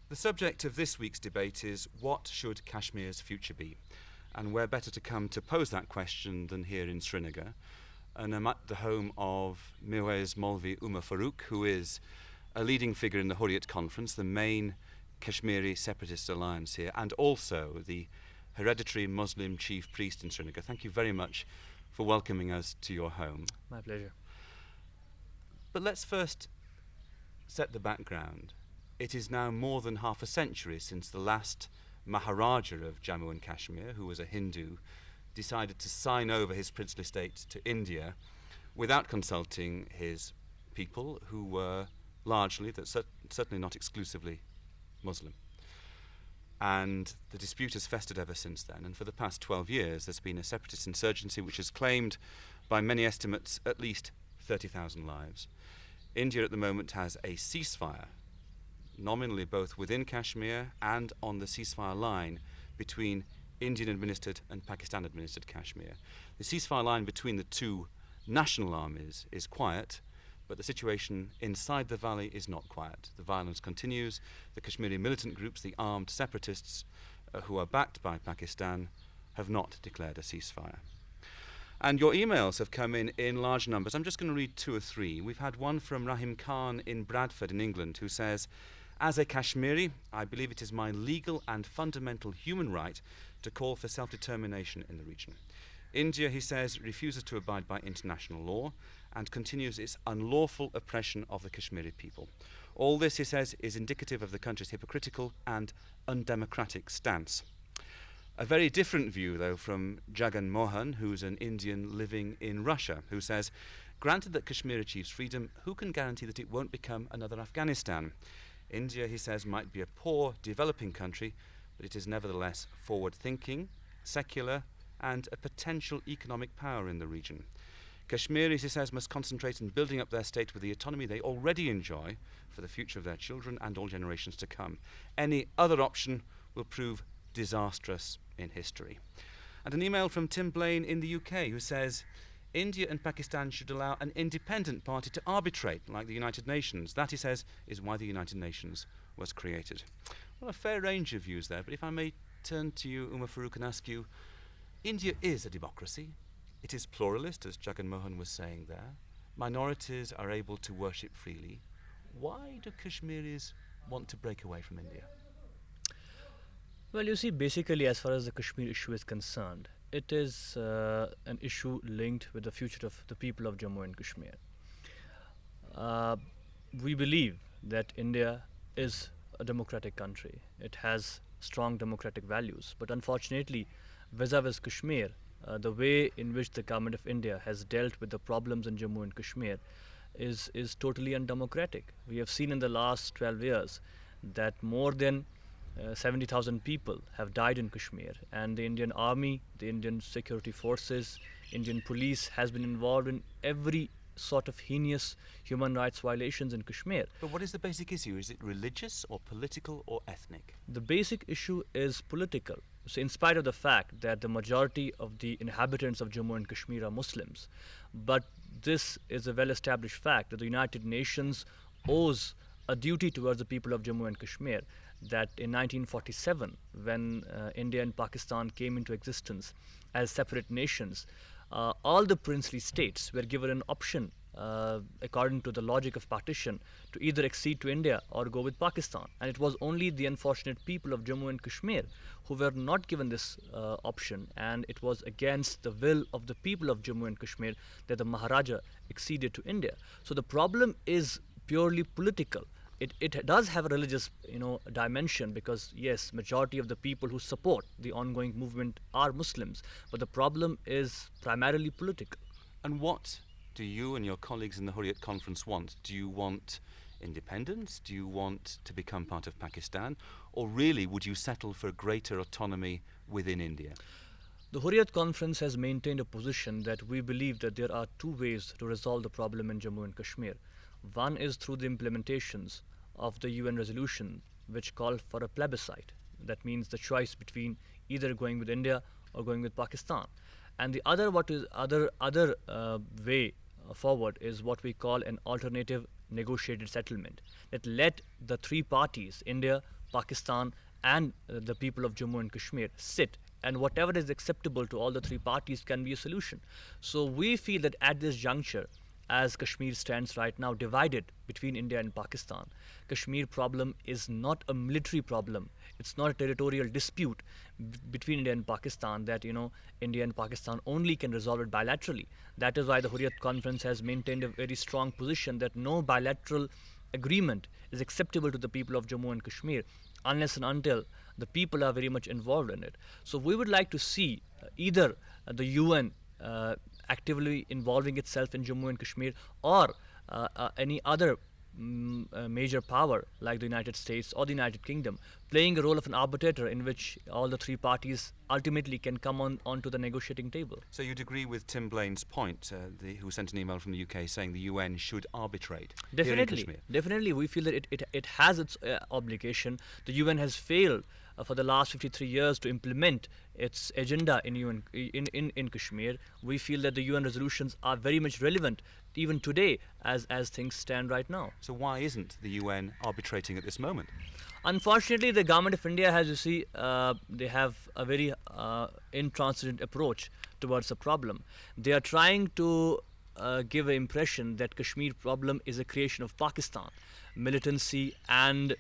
The subject of this week's debate is what should Kashmir's future be? And where better to come to pose that question than here in Srinagar. And I'm at the home of Mirwaiz Umar Farooq, who is a leading figure in the Hurriyat Conference, the main Kashmiri separatist alliance here, and also the hereditary Muslim chief priest in Srinagar. Thank you very much for welcoming us to your home. My pleasure. But let's first set the background. It is now more than half a century since the last Maharaja of Jammu and Kashmir, who was a Hindu, decided to sign over his princely state to India without consulting his people, who were largely, certainly not exclusively, Muslim. And the dispute has festered ever since then, and for the past 12 years there's been a separatist insurgency which has claimed, by many estimates, at least 30,000 lives. India at the moment has a ceasefire, nominally both within Kashmir and on the ceasefire line between Indian-administered and Pakistan-administered Kashmir. The ceasefire line between the two national armies is quiet, but the situation inside the valley is not quiet. The violence continues. The Kashmiri militant groups, the armed separatists, who are backed by Pakistan, have not declared a ceasefire. And your emails have come in large numbers. I'm just going to read two or three. We've had one from Rahim Khan in Bradford in England, who says, "As a Kashmiri, I believe it is my legal and fundamental human right to call for self-determination in the region. India," he says, "refuses to abide by international law and continues its unlawful oppression of the Kashmiri people. All this," he says, "is indicative of the country's hypocritical and undemocratic stance." A very different view, though, from Jagan Mohan, who's an Indian living in Russia, who says, "Granted that Kashmir achieves freedom, who can guarantee that it won't become another Afghanistan? India," he says, "might be a poor, developing country, but it is nevertheless forward-thinking, secular, and a potential economic power in the region. Kashmiris," he says, "must concentrate on building up their state with the autonomy they already enjoy for the future of their children and all generations to come. Any other option will prove disastrous in history." And an email from Tim Blaine in the UK, who says, "India and Pakistan should allow an independent party to arbitrate, like the United Nations. That," he says, "is why the United Nations was created." Well, a fair range of views there, but if I may turn to you, Umar Farooq, and ask you, India is a democracy. It is pluralist, as Jagan Mohan was saying there. Minorities are able to worship freely. Why do Kashmiris want to break away from India? Well, you see, basically, as far as the Kashmir issue is concerned, it is an issue linked with the future of the people of Jammu and Kashmir. We believe that India is a democratic country. It has strong democratic values, but unfortunately, vis-a-vis Kashmir, the way in which the government of India has dealt with the problems in Jammu and Kashmir is totally undemocratic. We have seen in the last 12 years that more than 70,000 people have died in Kashmir, and the Indian army, the Indian security forces, Indian police has been involved in every sort of heinous human rights violations in Kashmir. But what is the basic issue? Is it religious or political or ethnic? The basic issue is political. So in spite of the fact that the majority of the inhabitants of Jammu and Kashmir are Muslims, but this is a well-established fact that the United Nations owes a duty towards the people of Jammu and Kashmir, that in 1947, when India and Pakistan came into existence as separate nations, all the princely states were given an option, according to the logic of partition, to either accede to India or go with Pakistan. And it was only the unfortunate people of Jammu and Kashmir who were not given this option, and it was against the will of the people of Jammu and Kashmir that the Maharaja acceded to India. So the problem is purely political. It does have a religious, dimension, because yes, majority of the people who support the ongoing movement are Muslims, but the problem is primarily political. And what do you and your colleagues in the Hurriyat Conference want? Do you want independence? Do you want to become part of Pakistan? Or really, would you settle for greater autonomy within India? The Hurriyat Conference has maintained a position that we believe that there are two ways to resolve the problem in Jammu and Kashmir. One is through the implementations of the UN resolution which call for a plebiscite. That means the choice between either going with India or going with Pakistan. And the other way forward is what we call an alternative negotiated settlement, that let the three parties, India, Pakistan and the people of Jammu and Kashmir sit, and whatever is acceptable to all the three parties can be a solution. So we feel that at this juncture, as Kashmir stands right now divided between India and Pakistan, Kashmir problem is not a military problem. It's not a territorial dispute between India and Pakistan that, India and Pakistan only can resolve it bilaterally. That is why the Hurriyat Conference has maintained a very strong position that no bilateral agreement is acceptable to the people of Jammu and Kashmir unless and until the people are very much involved in it. So we would like to see either the UN actively involving itself in Jammu and Kashmir, or any other major power like the United States or the United Kingdom playing a role of an arbitrator in which all the three parties ultimately can come onto the negotiating table. So you'd agree with Tim Blaine's point, who sent an email from the UK saying the UN should arbitrate here in Kashmir? Definitely. We feel that it has its obligation. The UN has failed for the last 53 years to implement its agenda in Kashmir. We feel that the UN resolutions are very much relevant even today as things stand right now. So why isn't the UN arbitrating at this moment? Unfortunately, the government of India has, they have a very intransigent approach towards the problem. They are trying to give an impression that Kashmir problem is a creation of Pakistan, militancy and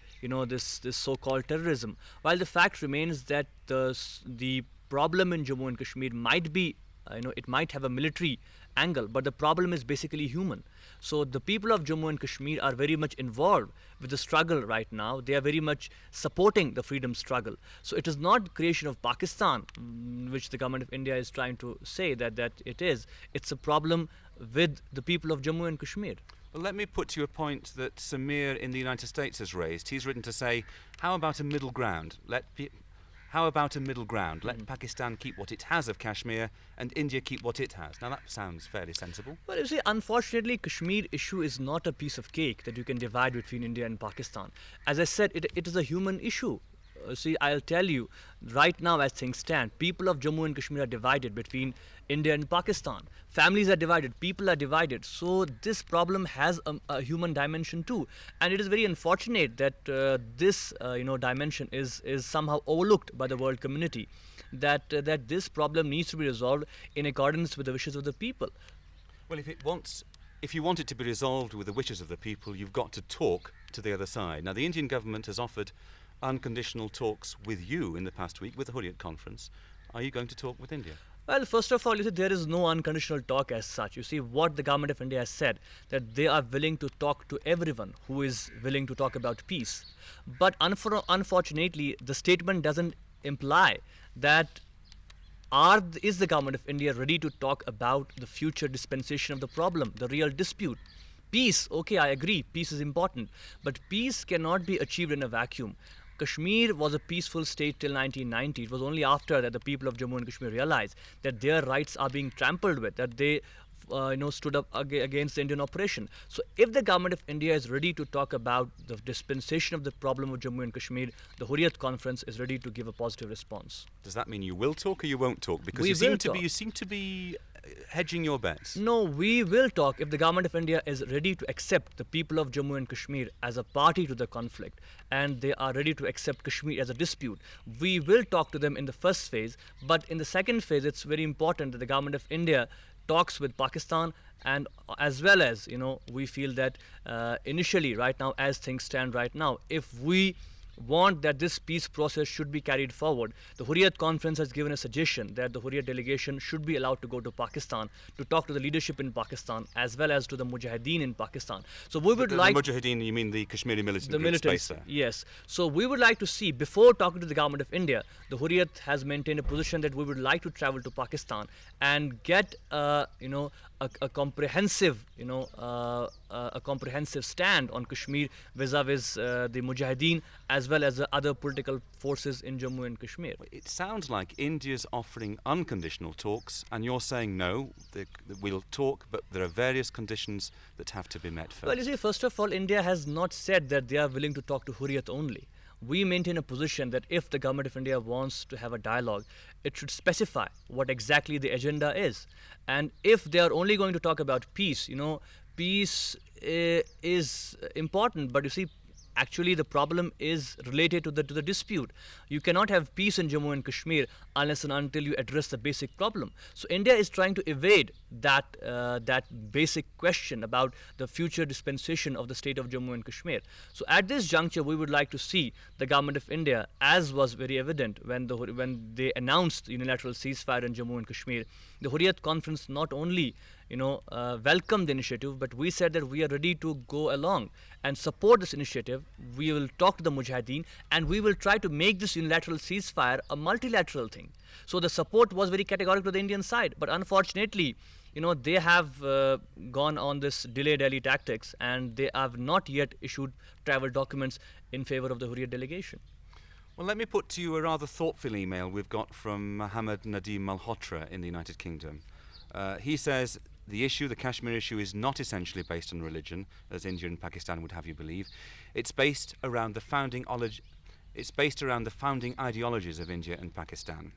this so-called terrorism. While the fact remains that the problem in Jammu and Kashmir might be, it might have a military angle, but the problem is basically human. So the people of Jammu and Kashmir are very much involved with the struggle right now. They are very much supporting the freedom struggle. So it is not creation of Pakistan, which the government of India is trying to say that it is. It's a problem with the people of Jammu and Kashmir. Well, let me put to you a point that Samir in the United States has raised. He's written to say, how about a middle ground? Let Pakistan keep what it has of Kashmir and India keep what it has. Now that sounds fairly sensible. Well, you see, unfortunately, Kashmir issue is not a piece of cake that you can divide between India and Pakistan. As I said, it is a human issue. See, I'll tell you, right now as things stand, people of Jammu and Kashmir are divided between India and Pakistan. Families are divided, people are divided. So this problem has a human dimension too. And it is very unfortunate that this dimension is somehow overlooked by the world community. That this problem needs to be resolved in accordance with the wishes of the people. Well, if you want it to be resolved with the wishes of the people, you've got to talk to the other side. Now, the Indian government has offered unconditional talks with you in the past week with the Hurriyat Conference. Are you going to talk with India? Well, first of all, there is no unconditional talk as such. You see, what the government of India has said, that they are willing to talk to everyone who is willing to talk about peace. But unfortunately, the statement doesn't imply that is the government of India ready to talk about the future dispensation of the problem, the real dispute. Peace, okay, I agree, peace is important, but peace cannot be achieved in a vacuum. Kashmir was a peaceful state till 1990. It was only after that the people of Jammu and Kashmir realized that their rights are being trampled with, that they stood up against the Indian operation. So if the government of India is ready to talk about the dispensation of the problem of Jammu and Kashmir, the Hurriyat Conference is ready to give a positive response. Does that mean you will talk or you won't talk? Because you seem to be hedging your bets. No, we will talk if the government of India is ready to accept the people of Jammu and Kashmir as a party to the conflict and they are ready to accept Kashmir as a dispute. We will talk to them in the first phase, but in the second phase it's very important that the government of India talks with Pakistan, and as well as, we feel that initially right now as things stand right now, if we want that this peace process should be carried forward, the Hurriyat Conference has given a suggestion that the Hurriyat delegation should be allowed to go to Pakistan to talk to the leadership in Pakistan as well as to the Mujahideen in Pakistan. So we would the Mujahideen, you mean the Kashmiri militant groups based there? Yes. So we would like to see, before talking to the government of India, the Hurriyat has maintained a position that we would like to travel to Pakistan and get a comprehensive stand on Kashmir vis-a-vis the Mujahideen as well as the other political forces in Jammu and Kashmir. It sounds like India's offering unconditional talks and you're saying no, we'll talk, but there are various conditions that have to be met first. Well, you see, first of all, India has not said that they are willing to talk to Hurriyat only. We maintain a position that if the government of India wants to have a dialogue, it should specify what exactly the agenda is. And if they are only going to talk about peace, peace is important, but you see, actually the problem is related to the dispute. You cannot have peace in Jammu and Kashmir unless and until you address the basic problem. So India is trying to evade that basic question about the future dispensation of the state of Jammu and Kashmir. So at this juncture, we would like to see the government of India, as was very evident when they announced unilateral ceasefire in Jammu and Kashmir. The Hurriyat Conference not only welcomed the initiative, but we said that we are ready to go along and support this initiative. We will talk to the Mujahideen and we will try to make this unilateral ceasefire a multilateral thing. So the support was very categorical to the Indian side, but unfortunately, they have gone on this delay Delhi tactics, and they have not yet issued travel documents in favor of the Hurriyat delegation. Well, let me put to you a rather thoughtful email we've got from Mohammed Nadeem Malhotra in the United Kingdom. He says, the Kashmir issue, is not essentially based on religion, as India and Pakistan would have you believe. It's based around the founding ideologies of India and Pakistan.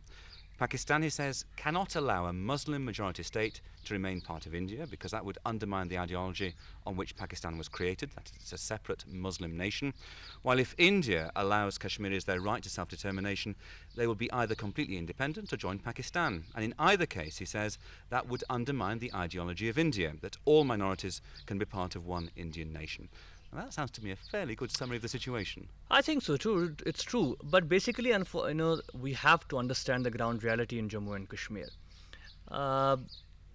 Pakistan, he says, cannot allow a Muslim majority state to remain part of India because that would undermine the ideology on which Pakistan was created, that it's a separate Muslim nation. While if India allows Kashmiris their right to self-determination, they will be either completely independent or join Pakistan. And in either case, he says, that would undermine the ideology of India, that all minorities can be part of one Indian nation. Now, that sounds to me a fairly good summary of the situation. I think so too. It's true, but basically, we have to understand the ground reality in Jammu and Kashmir.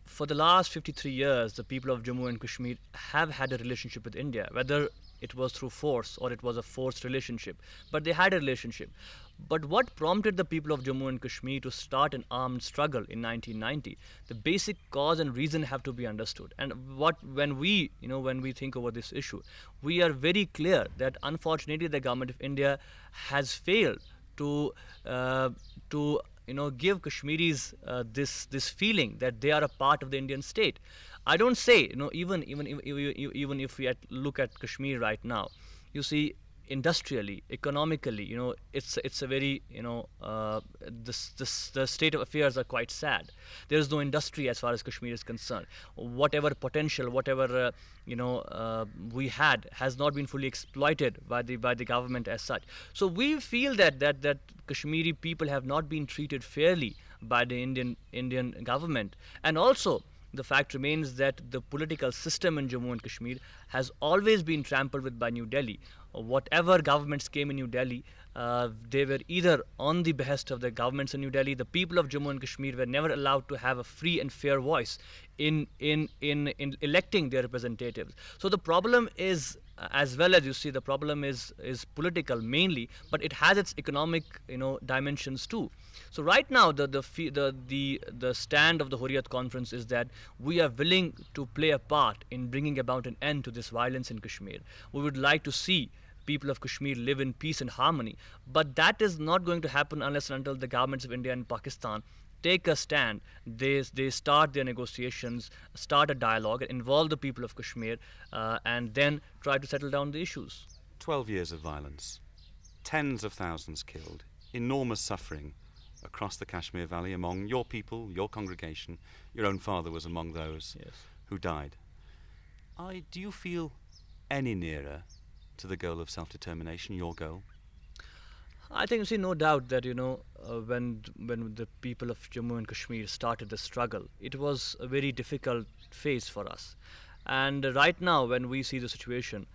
For the last 53 years, the people of Jammu and Kashmir have had a relationship with India, whether it was through force or it was a forced relationship, but they had a relationship. But what prompted the people of Jammu and Kashmir to start an armed struggle in 1990? The basic cause and reason have to be understood. And when we think over this issue, we are very clear that unfortunately the government of India has failed to give Kashmiris this feeling that they are a part of the Indian state. I don't say, even if we look at Kashmir right now, you see, industrially, economically, it's a very, the state of affairs are quite sad. There is no industry as far as Kashmir is concerned. Whatever potential, we had has not been fully exploited by the government as such. So we feel that Kashmiri people have not been treated fairly by the Indian government, and also the fact remains that the political system in Jammu and Kashmir has always been trampled with by New Delhi. Whatever governments came in New Delhi, they were either on the behest of the governments in New Delhi. The people of Jammu and Kashmir were never allowed to have a free and fair voice in electing their representatives. So the problem is, as well as you see, the problem is political mainly, but it has its economic dimensions too. So right now the stand of the Hurriyat Conference is that we are willing to play a part in bringing about an end to this violence in Kashmir. We would like to see people of Kashmir live in peace and harmony, but that is not going to happen unless and until the governments of India and Pakistan take a stand. They start their negotiations, start a dialogue, involve the people of Kashmir, and then try to settle down the issues. 12 years of violence, tens of thousands killed, enormous suffering across the Kashmir Valley among your people, your congregation. Your own father was among those who died. Do you feel any nearer to the goal of self-determination, your goal? I think, no doubt that, when the people of Jammu and Kashmir started the struggle, it was a very difficult phase for us. And right now, when we see the situation,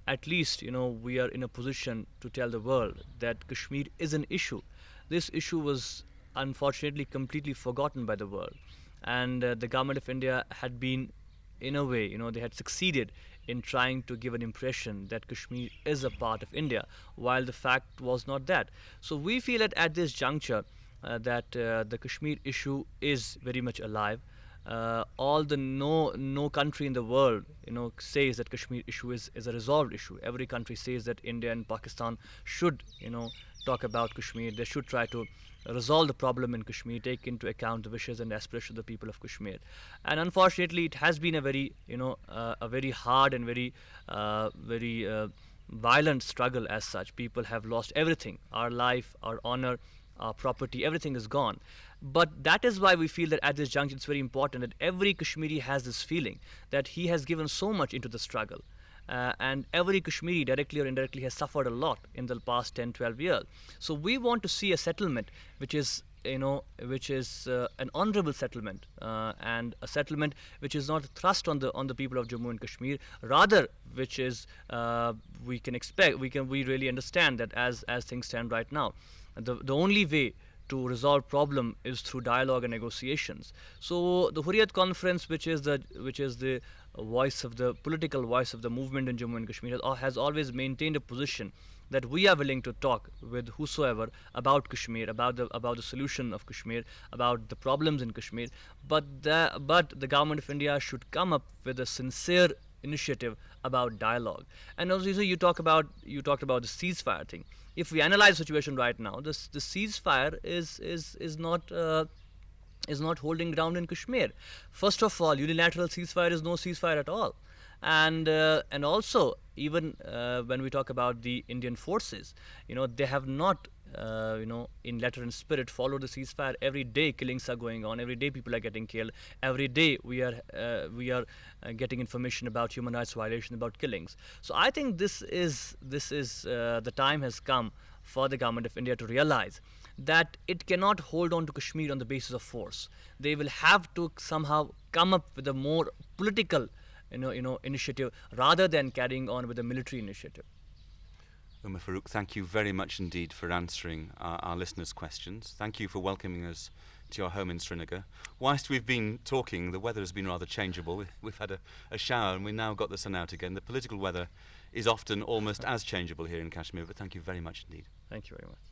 at least, we are in a position to tell the world that Kashmir is an issue. This issue was unfortunately completely forgotten by the world. And the government of India had been, in a way, they had succeeded in trying to give an impression that Kashmir is a part of India, while the fact was not that. So we feel that at this juncture that the Kashmir issue is very much alive. No country in the world says that Kashmir issue is a resolved issue. Every country says that India and Pakistan should talk about Kashmir. They should try to resolve the problem in Kashmir, take into account the wishes and aspirations of the people of Kashmir. And unfortunately, it has been a very hard and very violent struggle as such. People have lost everything: our life, our honor, our property, everything is gone. But that is why we feel that at this juncture it's very important that every Kashmiri has this feeling that he has given so much into the struggle. and every Kashmiri, directly or indirectly, has suffered a lot in the past 10, 12 years. So we want to see a settlement which is an honorable settlement, and a settlement which is not thrust on the people of Jammu and Kashmir, rather which is we really understand that as things stand right now, the only way to resolve problem is through dialogue and negotiations. So the Hurriyat Conference, which is the voice of the political voice of the movement in Jammu and Kashmir, has always maintained a position that we are willing to talk with whosoever about Kashmir, about the solution of Kashmir, about the problems in Kashmir. But the government of India should come up with a sincere initiative about dialogue. And also, you talked about the ceasefire thing. If we analyze the situation right now, the ceasefire is not holding ground in Kashmir. First of all, unilateral ceasefire is no ceasefire at all. And also, even when we talk about the Indian forces, they have not, in letter and spirit, followed the ceasefire. Every day killings are going on. Every day people are getting killed. Every day we are getting information about human rights violations, about killings. So I think this is the time has come for the government of India to realize that it cannot hold on to Kashmir on the basis of force. They will have to somehow come up with a more political initiative, rather than carrying on with a military initiative. Umar Farooq, thank you very much indeed for answering our listeners' questions. Thank you for welcoming us to your home in Srinagar. Whilst we've been talking, the weather has been rather changeable. We've had a shower and we've now got the sun out again. The political weather is often almost as changeable here in Kashmir, but thank you very much indeed. Thank you very much.